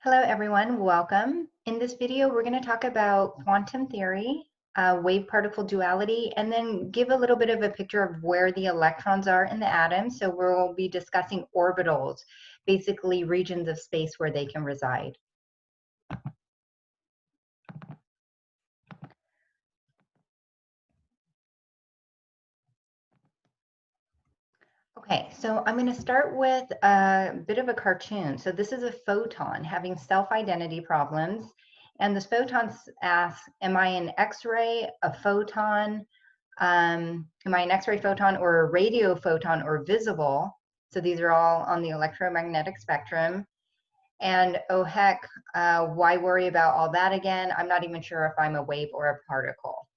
Hello everyone, welcome. In this video, we're going to talk about quantum theory, wave-particle duality, and then give a little bit of a picture of where the electrons are in the atom. So we'll be discussing orbitals, basically regions of space where they can reside. Okay, so I'm going to start with a bit of a cartoon. So this is a photon having self-identity problems. And this photon asks, am I an X-ray, a photon, am I an X-ray photon or a radio photon or visible? So these are all on the electromagnetic spectrum. And oh heck, why worry about all that again? I'm not even sure if I'm a wave or a particle.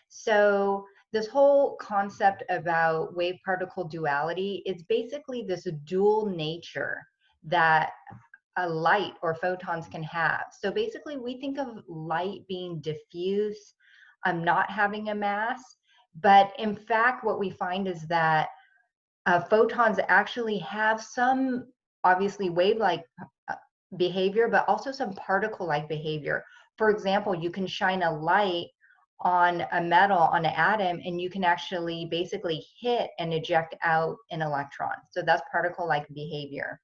So this whole concept about wave-particle duality is basically this dual nature that a light or photons can have. So basically we think of light being diffuse, not having a mass, but in fact what we find is that photons actually have some obviously wave-like behavior, but also some particle-like behavior. For example, you can shine a light on a metal, on an atom, and you can actually basically hit and eject out an electron. So that's particle-like behavior.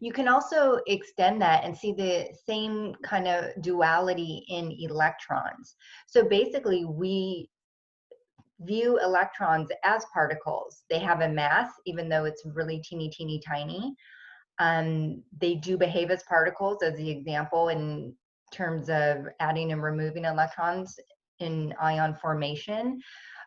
You can also extend that and see the same kind of duality in electrons. So basically, we view electrons as particles. They have a mass, even though it's really teeny, teeny, tiny. They do behave as particles, as the example in terms of adding and removing electrons in ion formation.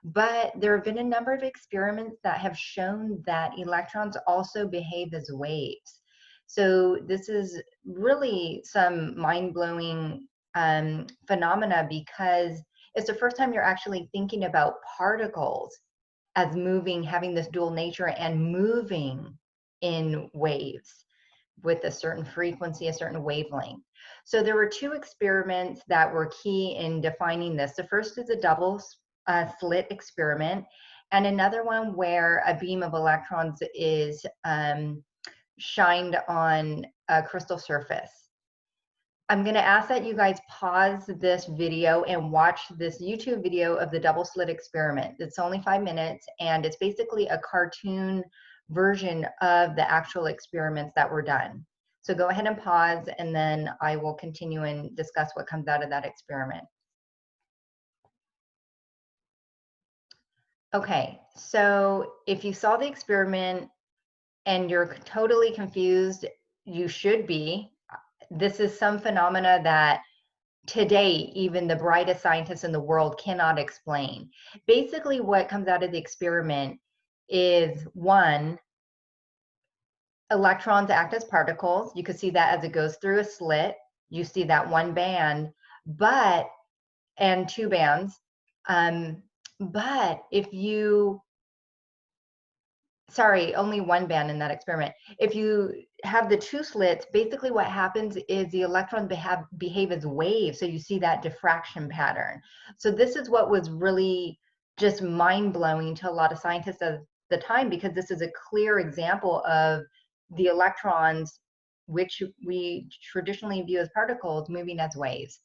But there have been a number of experiments that have shown that electrons also behave as waves. So this is really some mind-blowing phenomena, because it's the first time you're actually thinking about particles as moving, having this dual nature and moving in waves with a certain frequency, a certain wavelength. So there were two experiments that were key in defining this. The first is a double slit experiment, and another one where a beam of electrons is shined on a crystal surface. I'm going to ask that you guys pause this video and watch this YouTube video of the double slit experiment. It's only 5 minutes, and it's basically a cartoon version of the actual experiments that were done. So go ahead and pause, and then I will continue and discuss what comes out of that experiment. Okay, so if you saw the experiment and you're totally confused, you should be. This is some phenomena that today even the brightest scientists in the world cannot explain. Basically what comes out of the experiment is, one, electrons act as particles. You can see that as it goes through a slit. You see that one band, and two bands. But if you, sorry, only one band in that experiment. If you have the two slits, basically what happens is the electrons behave as waves. So you see that diffraction pattern. So this is what was really just mind-blowing to a lot of scientists at the time, because this is a clear example of the electrons, which we traditionally view as particles, moving as waves.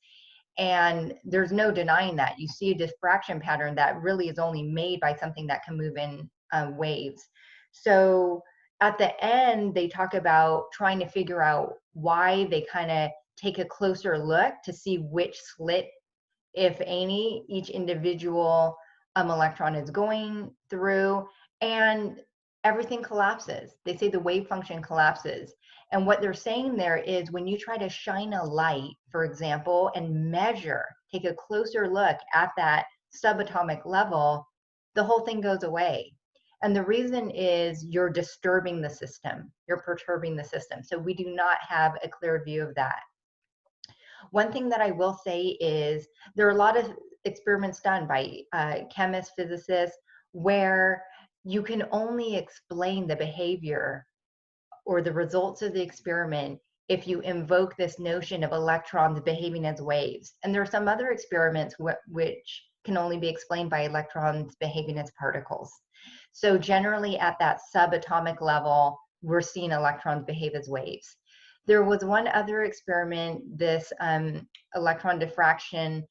And there's no denying that. You see a diffraction pattern that really is only made by something that can move in waves. So at the end, they talk about trying to figure out why. They kind of take a closer look to see which slit, if any, each individual electron is going through, and everything collapses. They say the wave function collapses. And what they're saying there is, when you try to shine a light, for example, and measure, take a closer look at that subatomic level, the whole thing goes away. And the reason is you're disturbing the system, you're perturbing the system. So we do not have a clear view of that. One thing that I will say is there are a lot of experiments done by chemists, physicists, where you can only explain the behavior or the results of the experiment if you invoke this notion of electrons behaving as waves. And there are some other experiments which can only be explained by electrons behaving as particles. So generally at that subatomic level, we're seeing electrons behave as waves. There was one other experiment, this electron diffraction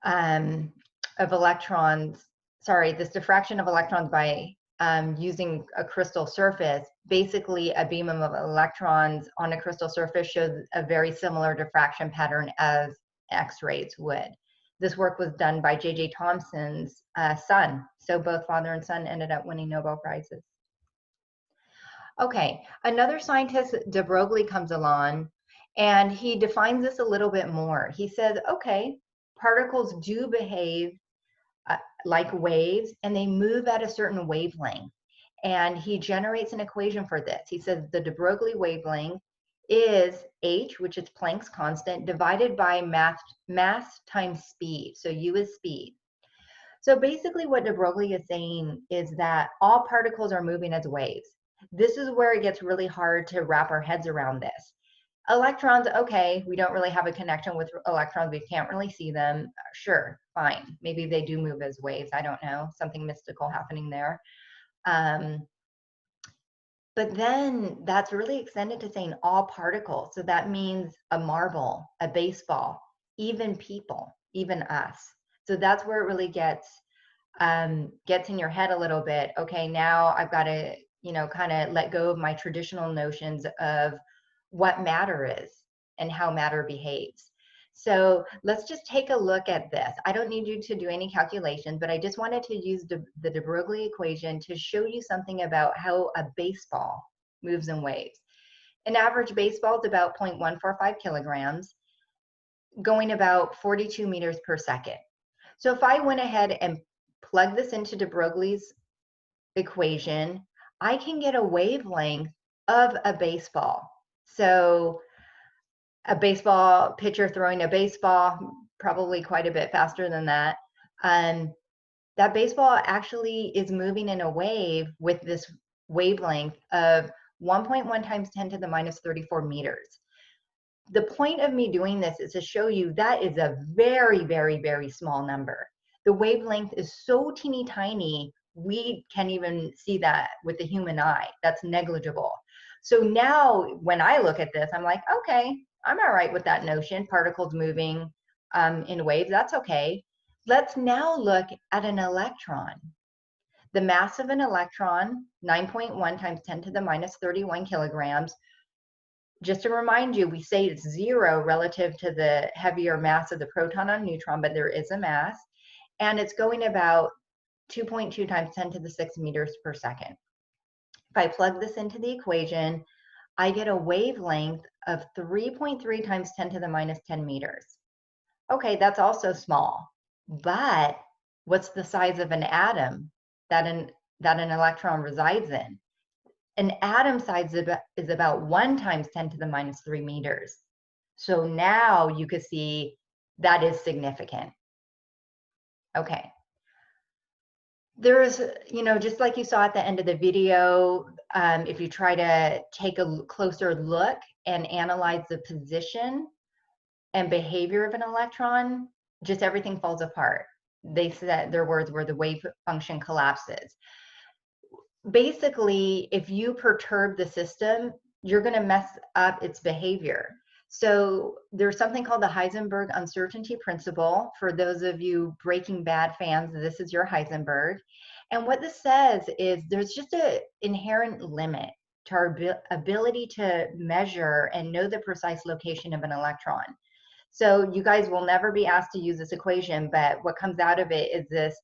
of electrons, this diffraction of electrons by using a crystal surface. Basically, a beam of electrons on a crystal surface showed a very similar diffraction pattern as X-rays would. This work was done by J.J. Thomson's son. So both father and son ended up winning Nobel Prizes. Okay, another scientist, de Broglie, comes along and he defines this a little bit more. He says, okay, particles do behave like waves and they move at a certain wavelength. And he generates an equation for this. He says the de Broglie wavelength is h, which is Planck's constant, divided by mass times speed. So u is speed. So basically what de Broglie is saying is that all particles are moving as waves. This is where it gets really hard to wrap our heads around this. Electrons, okay, we don't really have a connection with electrons. We can't really see them. Sure, fine. Maybe they do move as waves. I don't know. Something mystical happening there. But then that's really extended to saying all particles. So that means a marble, a baseball, even people, even us. So that's where it really gets in your head a little bit. Okay, now I've got to, kind of let go of my traditional notions of what matter is and how matter behaves. So let's just take a look at this. I don't need you to do any calculations, but I just wanted to use the de Broglie equation to show you something about how a baseball moves in waves. An average baseball is about 0.145 kilograms, going about 42 meters per second. So if I went ahead and plug this into de Broglie's equation, I can get a wavelength of a baseball. So a baseball pitcher throwing a baseball, probably quite a bit faster than that. That baseball actually is moving in a wave with this wavelength of 1.1 times 10 to the minus 34 meters. The point of me doing this is to show you that is a very, very, very small number. The wavelength is so teeny tiny, we can't even see that with the human eye. That's negligible. So now when I look at this, I'm like, okay, I'm all right with that notion, particles moving in waves, that's okay. Let's now look at an electron. The mass of an electron, 9.1 times 10 to the minus 31 kilograms. Just to remind you, we say it's 0 relative to the heavier mass of the proton or neutron, but there is a mass. And it's going about 2.2 times 10 to the 6 meters per second. If I plug this into the equation, I get a wavelength of 3.3 times 10 to the minus 10 meters. Okay, that's also small, but what's the size of an atom that an electron resides in? An atom size is about 1 times 10 to the minus 3 meters. So now you can see that is significant. Okay. There's, just like you saw at the end of the video, if you try to take a closer look and analyze the position and behavior of an electron, just everything falls apart. They said, their words were, the wave function collapses. Basically, if you perturb the system, you're going to mess up its behavior. So there's something called the Heisenberg Uncertainty Principle. For those of you Breaking Bad fans, this is your Heisenberg. And what this says is there's just an inherent limit to our ability to measure and know the precise location of an electron. So you guys will never be asked to use this equation, but what comes out of it is this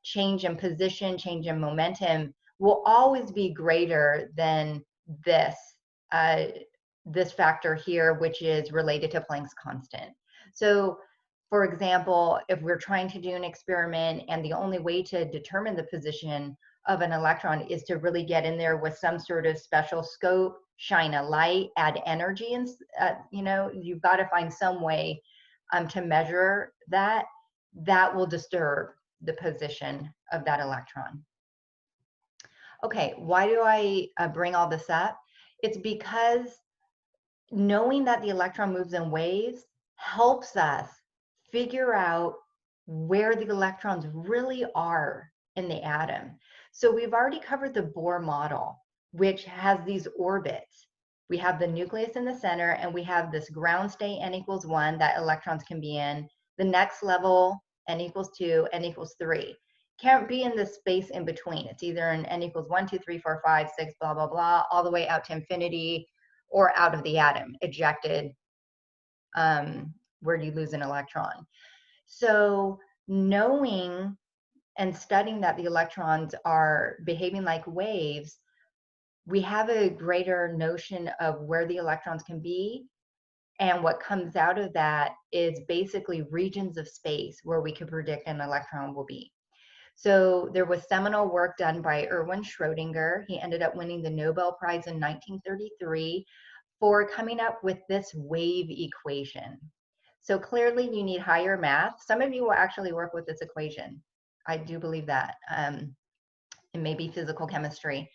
change in position, change in momentum will always be greater than this this factor here, which is related to Planck's constant. So for example, if we're trying to do an experiment and the only way to determine the position of an electron is to really get in there with some sort of special scope, shine a light, add energy, and you've got to find some way to measure that. That will disturb the position of that electron. Okay, why do I bring all this up? It's because knowing that the electron moves in waves helps us figure out where the electrons really are in the atom. So we've already covered the Bohr model, which has these orbits. We have the nucleus in the center, and we have this ground state n equals 1 that electrons can be in. The next level, n equals 2, n equals 3. Can't be in the space in between. It's either in n equals 1, 2, 3, 4, 5, 6, blah, blah, blah, all the way out to infinity, or out of the atom, ejected, where you lose an electron. So knowing and studying that the electrons are behaving like waves, we have a greater notion of where the electrons can be. And what comes out of that is basically regions of space where we could predict an electron will be. So there was seminal work done by Erwin Schrödinger. He ended up winning the Nobel Prize in 1933 for coming up with this wave equation. So clearly you need higher math. Some of you will actually work with this equation. I do believe that. It may be physical chemistry.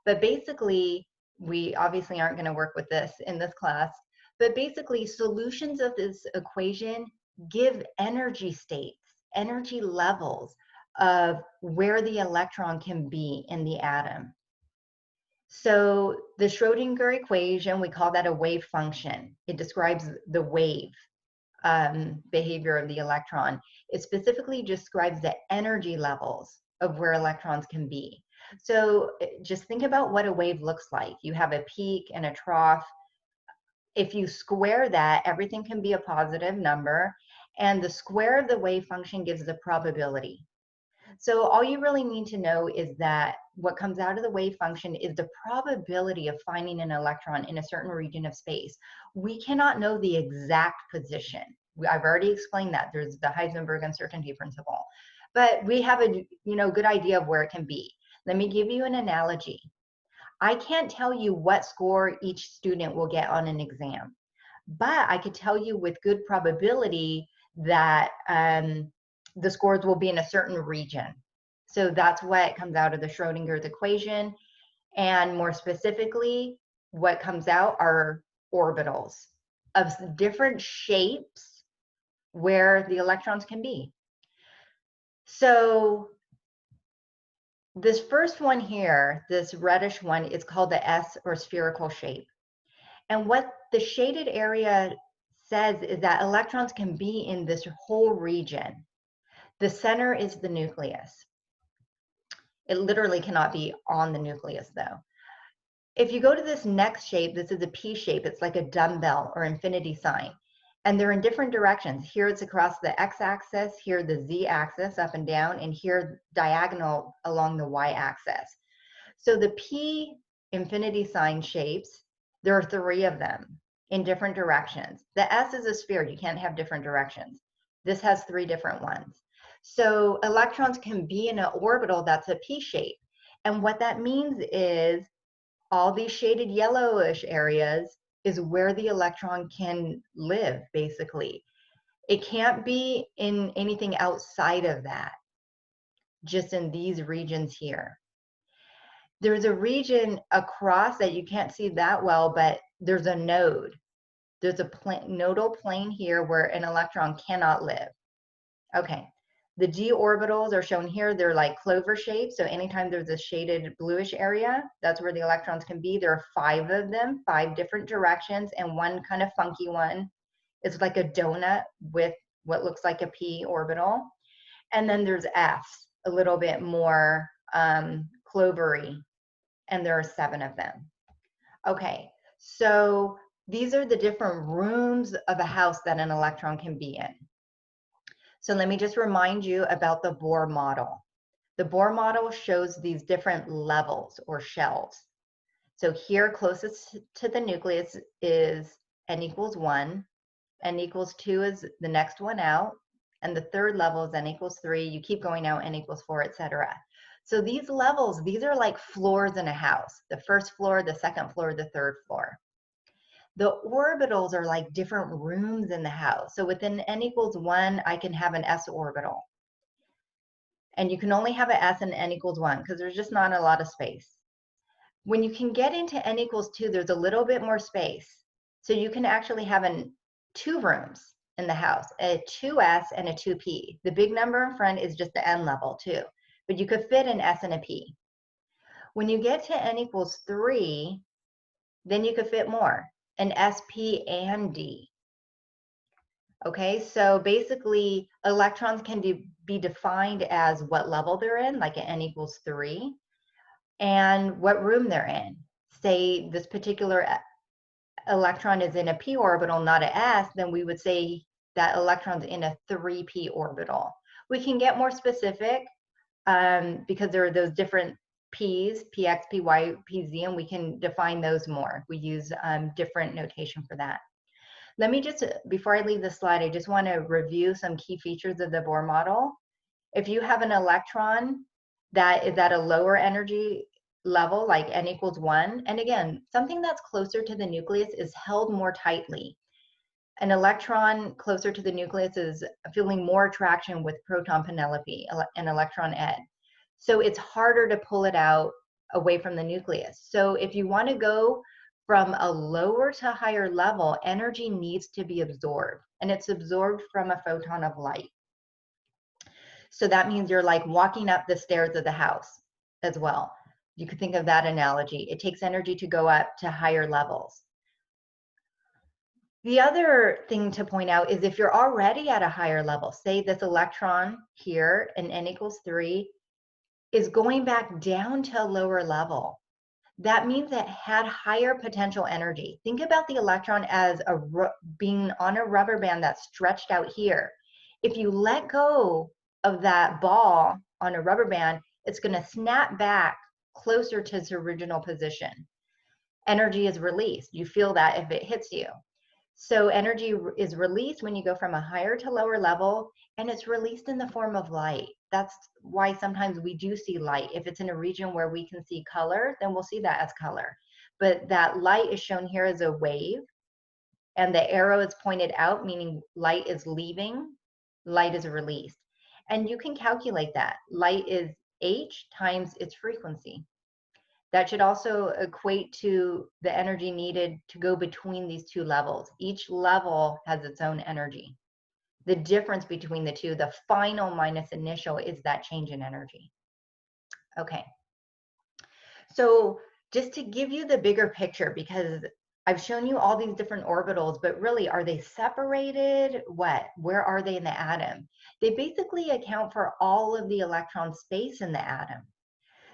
But basically, we obviously aren't going to work with this in this class. But basically, solutions of this equation give energy states, energy levels of where the electron can be in the atom. So the Schrödinger equation, we call that a wave function. It describes the wave behavior of the electron. It specifically describes the energy levels of where electrons can be. So just think about what a wave looks like. You have a peak and a trough. If you square that, everything can be a positive number, and the square of the wave function gives the probability. So all you really need to know is that what comes out of the wave function is the probability of finding an electron in a certain region of space. We cannot know the exact position. I've already explained that. There's the Heisenberg Uncertainty Principle. But we have a good idea of where it can be. Let me give you an analogy. I can't tell you what score each student will get on an exam, but I could tell you with good probability that the scores will be in a certain region. So that's what comes out of the Schrödinger's equation. And more specifically, what comes out are orbitals of different shapes where the electrons can be. So this first one here, this reddish one, is called the S, or spherical shape. And what the shaded area says is that electrons can be in this whole region. The center is the nucleus. It literally cannot be on the nucleus though. If you go to this next shape, this is a P shape. It's like a dumbbell or infinity sign. And they're in different directions. Here it's across the x-axis, here the z-axis, up and down, and here diagonal along the y-axis. So the P infinity sign shapes, there are 3 of them in different directions. The S is a sphere. You can't have different directions. This has 3 different ones. So electrons can be in an orbital that's a P shape. And what that means is all these shaded yellowish areas is where the electron can live, basically. It can't be in anything outside of that, just in these regions here. There's a region across that you can't see that well, but there's a node. There's a nodal plane here where an electron cannot live. Okay, the d orbitals are shown here. They're like clover shapes. So anytime there's a shaded bluish area, that's where the electrons can be. There are 5 of them, 5 different directions, and one kind of funky one. It's like a donut with what looks like a p orbital. And then there's F's, a little bit more clovery, and there are 7 of them. Okay, so these are the different rooms of a house that an electron can be in. So let me just remind you about the Bohr model. The Bohr model shows these different levels or shells. So here closest to the nucleus is n equals 1, n equals 2 is the next one out, and the third level is n equals 3. You keep going out, n equals 4, etc. So these levels, these are like floors in a house. The first floor, the second floor, the third floor. The orbitals are like different rooms in the house. So within n equals 1, I can have an s orbital. And you can only have an s in n equals 1 because there's just not a lot of space. When you can get into n equals 2, there's a little bit more space. So you can actually have 2 rooms in the house, a 2s and a 2p. The big number in front is just the n level, 2. But you could fit an s and a p. When you get to n equals 3, then you could fit more, an sp and d. Okay, so basically electrons can be defined as what level they're in, like at n equals 3, and what room they're in. Say this particular electron is in a p orbital, not a s, then we would say that electron's in a 3p orbital. We can get more specific because there are those different p's, px, py, pz, and we can define those more. We use different notation for that. Let me just, before I leave the slide, I just want to review some key features of the Bohr model. If you have an electron that is at a lower energy level, like n equals 1, and again, something that's closer to the nucleus is held more tightly. An electron closer to the nucleus is feeling more attraction with proton Penelope and electron Ed. So it's harder to pull it out away from the nucleus. So if you want to go from a lower to higher level, energy needs to be absorbed, and it's absorbed from a photon of light. So that means you're like walking up the stairs of the house as well. You could think of that analogy. It takes energy to go up to higher levels. The other thing to point out is if you're already at a higher level, say this electron here in n equals 3 is going back down to a lower level, that means it had higher potential energy. Think about the electron as being on a rubber band that's stretched out here. If you let go of that ball on a rubber band, it's going to snap back closer to its original position. Energy is released. You feel that if it hits you. So energy is released when you go from a higher to lower level, and it's released in the form of light. That's why sometimes we do see light. If it's in a region where we can see color, then we'll see that as color. But that light is shown here as a wave, and the arrow is pointed out, meaning light is leaving, light is released. And you can calculate that. Light is h times its frequency. That should also equate to the energy needed to go between these two levels. Each level has its own energy. The difference between the two, the final minus initial, is that change in energy. Okay. So just to give you the bigger picture, because I've shown you all these different orbitals, but really, are they separated? What? Where are they in the atom? They basically account for all of the electron space in the atom.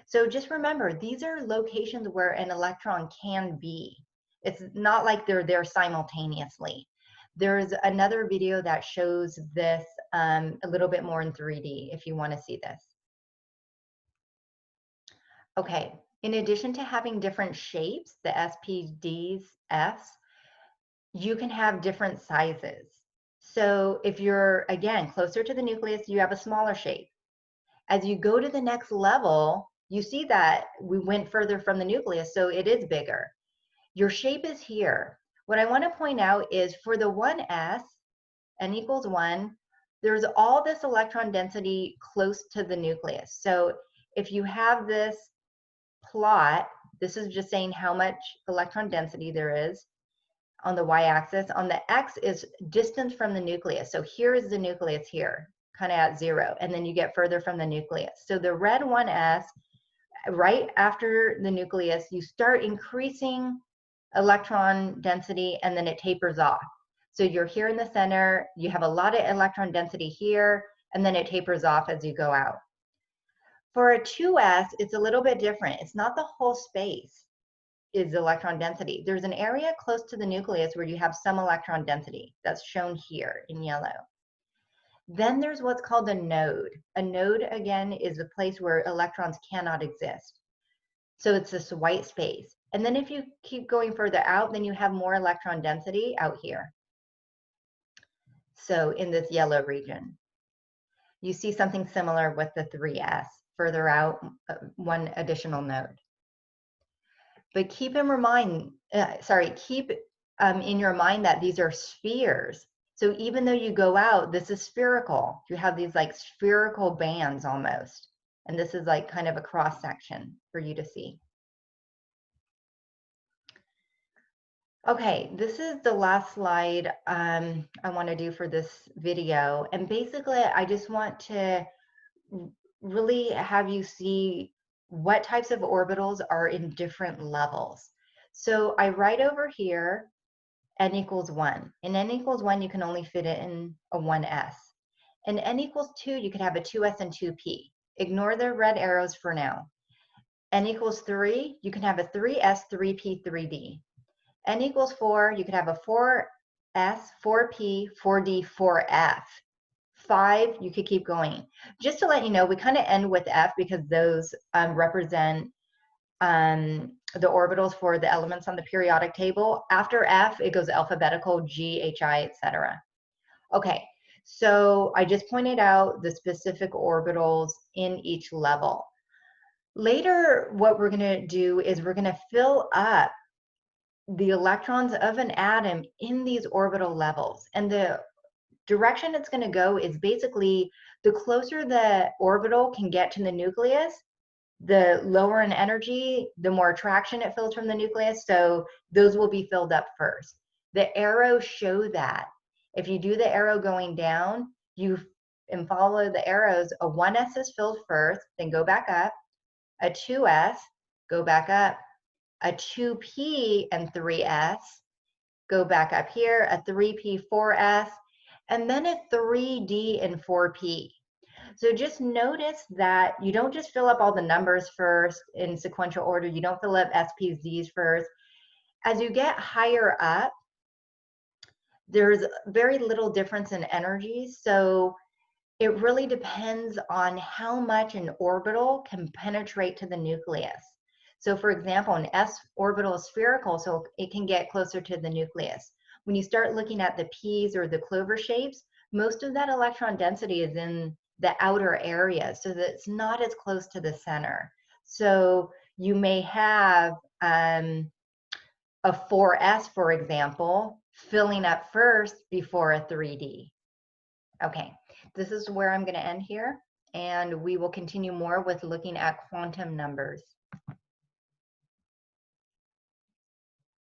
So just remember, these are locations where an electron can be. It's not like they're there simultaneously. There's another video that shows this a little bit more in 3D if you want to see this. Okay, in addition to having different shapes, the SPDs, Fs, you can have different sizes. So if you're, again, closer to the nucleus, you have a smaller shape. As you go to the next level, you see that we went further from the nucleus, so it is bigger. Your shape is here. What I want to point out is for the 1s, n equals 1, there's all this electron density close to the nucleus. So if you have this plot, this is just saying how much electron density there is on the y-axis. On the x is distance from the nucleus. So here is the nucleus here, kind of at 0, and then you get further from the nucleus. So the red 1s, right after the nucleus, you start increasing electron density, and then it tapers off. So you're here in the center, you have a lot of electron density here, and then it tapers off as you go out. For a 2s, it's a little bit different. It's not the whole space is electron density. There's an area close to the nucleus where you have some electron density. That's shown here in yellow. Then there's what's called a node. A node, again, is a place where electrons cannot exist. So it's this white space. And then if you keep going further out, then you have more electron density out here. So in this yellow region. You see something similar with the 3s, further out, one additional node. But keep in mind, keep in your mind that these are spheres. So even though you go out, this is spherical. You have these like spherical bands almost. And this is like kind of a cross section for you to see. Okay, this is the last slide I want to do for this video. And basically, I just want to really have you see what types of orbitals are in different levels. So I write over here n equals 1. In n equals 1, you can only fit it in a 1s. In n equals 2, you could have a 2s and 2p. Ignore the red arrows for now. N equals 3, you can have a 3s, 3p, 3d. N equals 4, you could have a 4s, 4p, 4d, 4f. 5, you could keep going. Just to let you know, we kind of end with f because those represent the orbitals for the elements on the periodic table. After F, it goes alphabetical, G, H, I, etc. Okay, so I just pointed out the specific orbitals in each level. Later, what we're going to do is we're going to fill up the electrons of an atom in these orbital levels. And the direction it's going to go is basically the closer the orbital can get to the nucleus, the lower in energy, the more attraction it feels from the nucleus. So those will be filled up first. The arrows show that. If you do the arrow going down, and follow the arrows, a 1s is filled first, then go back up, a 2s, go back up, a 2p and 3s, go back up here, a 3p, 4s, and then a 3d and 4p. So just notice that you don't just fill up all the numbers first in sequential order. You don't fill up SPs, Ds first. As you get higher up, there's very little difference in energy. So it really depends on how much an orbital can penetrate to the nucleus. So for example, an s orbital is spherical, so it can get closer to the nucleus. When you start looking at the Ps or the clover shapes, most of that electron density is in the outer area, so that it's not as close to the center. So you may have a 4s, for example, filling up first before a 3d. Okay, this is where I'm going to end here, and we will continue more with looking at quantum numbers.